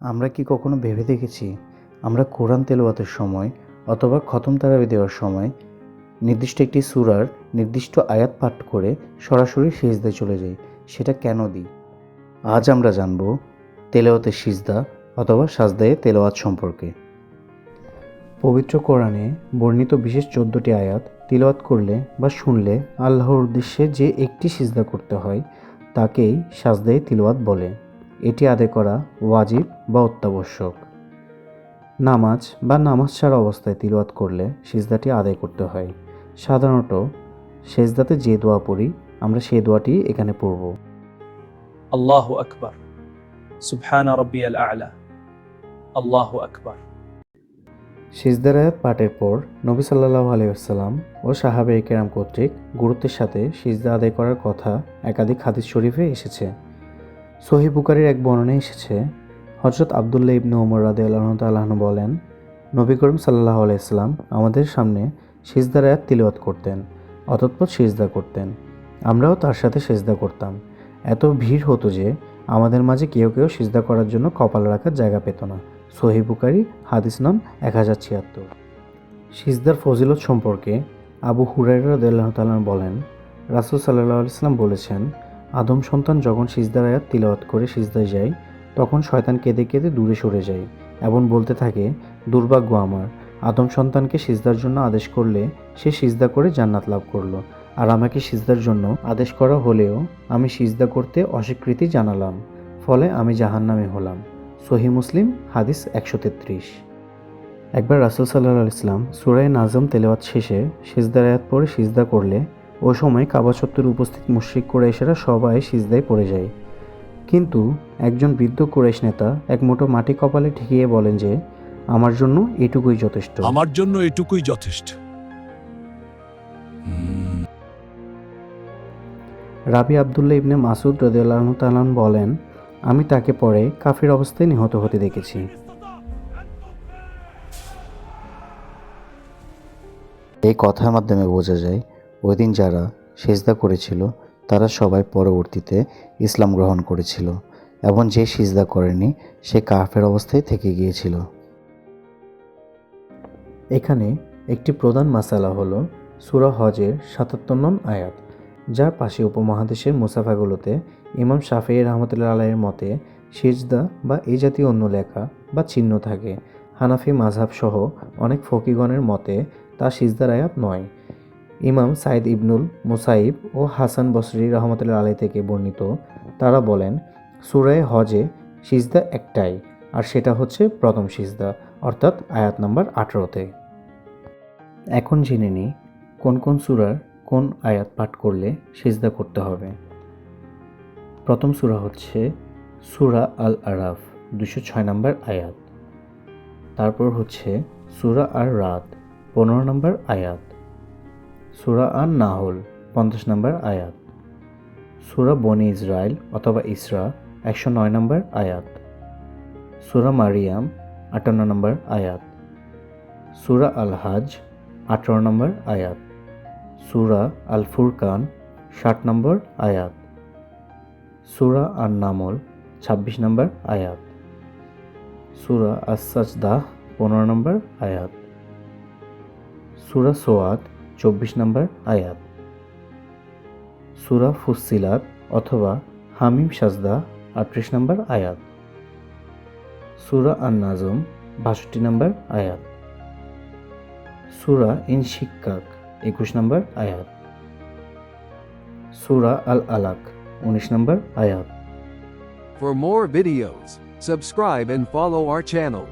আমরা কি কখনো ভেবে দেখেছি আমরা কোরআন তেলাওয়াতের সময় অথবা খতম তারাবি দেওয়ার সময় নির্দিষ্ট একটি সূরার নির্দিষ্ট আয়াত পাঠ করে সরাসরি সিজদায় চলে যাই? সেটা কেন দিই? আজ আমরা জানব তেলাওয়াতের সিজদা অথবা সাজদায়ে তেলাওয়াত সম্পর্কে। পবিত্র কোরআনে বর্ণিত বিশেষ 14টি আয়াত তিলাওয়াত করলে বা শুনলে আল্লাহর উদ্দেশ্যে যে একটি সিজদা করতে হয় তাকেই সাজদায়ে তিলাওয়াত বলে। এটি আদায় করা ওয়াজিব বা অত্যাবশ্যক। নামাজ বা নামাজ ছাড়া অবস্থায় তিলাওয়াত করলে সিজদাটি আদায় করতে হয়। সাধারণত সেজদাতে যে দোয়া পড়ি আমরা সেই দোয়াটি এখানে পড়ব। আল্লাহু আকবার, সুবহানা রাব্বিয়াল আ'লা, আল্লাহু আকবার। সিজদার আয়াত পাঠের পর নবী সাল্লাল্লাহু আলাইহি ওয়াসাল্লাম ও সাহাবায়ে কেরাম কর্তৃক গুরুত্বের সাথে সিজদা আদায় করার কথা একাধিক হাদিস শরীফে এসেছে। সহিহ বুখারীর এক বর্ণনায় এসেছে, হযরত আব্দুল্লাহ ইবনে ওমর রাদিয়াল্লাহু তাআলা আনহু বলেন, নবী করিম সাল্লাল্লাহু আলাইহি ওয়াসাল্লাম আমাদের সামনে সিজদার আয়াত তিলাওয়াত করতেন, অতঃপর সিজদা করতেন। আমরাও তার সাথে সিজদা করতাম। এত ভিড় হতো যে আমাদের মাঝে কেউ কেউ সিজদা করার জন্য কপাল রাখার জায়গা পেত না। সহিহ বুখারী হাদিস নং 1076। সিজদার ফজিলত সম্পর্কে আবু হুরায়রা রাদিয়াল্লাহু তাআলা বলেন, রাসূল সাল্লাল্লাহু আলাইহি ওয়াসাল্লাম বলেছেন, আদম সন্তান যখন সিজদার আয়াত তিলাওয়াত করে সিজদায় যায় তখন শয়তান কেঁদে কেঁদে দূরে সরে যায় এবং বলতে থাকে, দুর্ভাগ্য আমার, আদম সন্তানকে সিজদার জন্য আদেশ করলে সে সিজদা করে জান্নাত লাভ করলো, আর আমাকে সিজদার জন্য আদেশ করা হলেও আমি সিজদা করতে অস্বীকৃতি জানালাম, ফলে আমি জাহান্নামী হলাম। সহিহ মুসলিম হাদিস 133। একবার রাসূল সাল্লাল্লাহু আলাইহি ওয়াসাল্লাম সূরা নাজম তেলাওয়াত শেষে সিজদার আয়াত পড়ে সিজদা করলে ওই সময় কাবা চত্বরে উপস্থিত মুশরিক কুরাইশেরা সবাই সিজদায় পড়ে যায়। কিন্তু একজন বৃদ্ধ কুরাইশ নেতা এক মুঠো মাটি কপালে ঠেকিয়ে বলেন যে, আমার জন্য এটুকুই যথেষ্ট। আমার জন্য এটুকুই যথেষ্ট। রাবি আব্দুল্লাহ ইবনে মাসুদ রাদিয়াল্লাহু তাআলা বলেন, আমি তাকে পরে কাফির অবস্থায় নিহত হতে দেখেছি। এই কথার মাধ্যমে বোঝা যায় ওই দিন যারা সিজদা করেছিল তারা সবাই পরবর্তীতে ইসলাম গ্রহণ করেছিল এবং যে সিজদা করেনি সে কাফের অবস্থায় থেকে গিয়েছিল। এখানে একটি প্রধান মাসালা হলো সূরা হজের ৭৭ নং আয়াত, যার পাশে উপমহাদেশের মুসাফাগুলোতে ইমাম শাফিঈ রাহমাতুল্লাহ আলাইহির মতে সিজদা বা এই জাতীয় অন্য লেখা বা চিহ্ন থাকে। হানাফি মাযহাব সহ অনেক ফকিগণের মতে তা সিজদার আয়াত নয়। ইমাম সাইদ ইবনুল মুসাইব ও হাসান বসরি রহমতুল্লাহ আলাইহি থেকে বর্ণিত, তারা বলেন সূরা হজে সিজদা একটাই, আর সেটা হচ্ছে প্রথম সিজদা, অর্থাৎ আয়াত নাম্বার 18-তে। এখন জেনে নিই কোন কোন সূরার কোন আয়াত পাঠ করলে সিজদা করতে হবে। প্রথম সূরা হচ্ছে সূরা আল আরাফ 206 নম্বর আয়াত। তারপর হচ্ছে সূরা আর রাদ 15 নম্বর আয়াত। সূরা আন নাহল 50 নম্বর আয়াত। সূরা বনি ইসরাইল অথবা ইসরা 109 নম্বর আয়াত। সূরা মারিয়াম 58 নম্বর আয়াত। সূরা আল হাজ 18 নম্বর আয়াত। সূরা আল ফুরকান 60 নম্বর আয়াত। সূরা আন নামল 26 নম্বর আয়াত। সূরা আস-সাজদা 15 নম্বর আয়াত। সূরা সোয়াদ 24 নম্বর আয়াত। সূরা ফুসসিলাত অথবা হামিম সাজদা 38 নম্বর আয়াত। সূরা আন-নাজম 62 নম্বর আয়াত। সূরা ইনশিক্কাক 21 নম্বর আয়াত। সূরা আল আলাক 19 নম্বর আয়াত। For more videos, subscribe and follow our channel.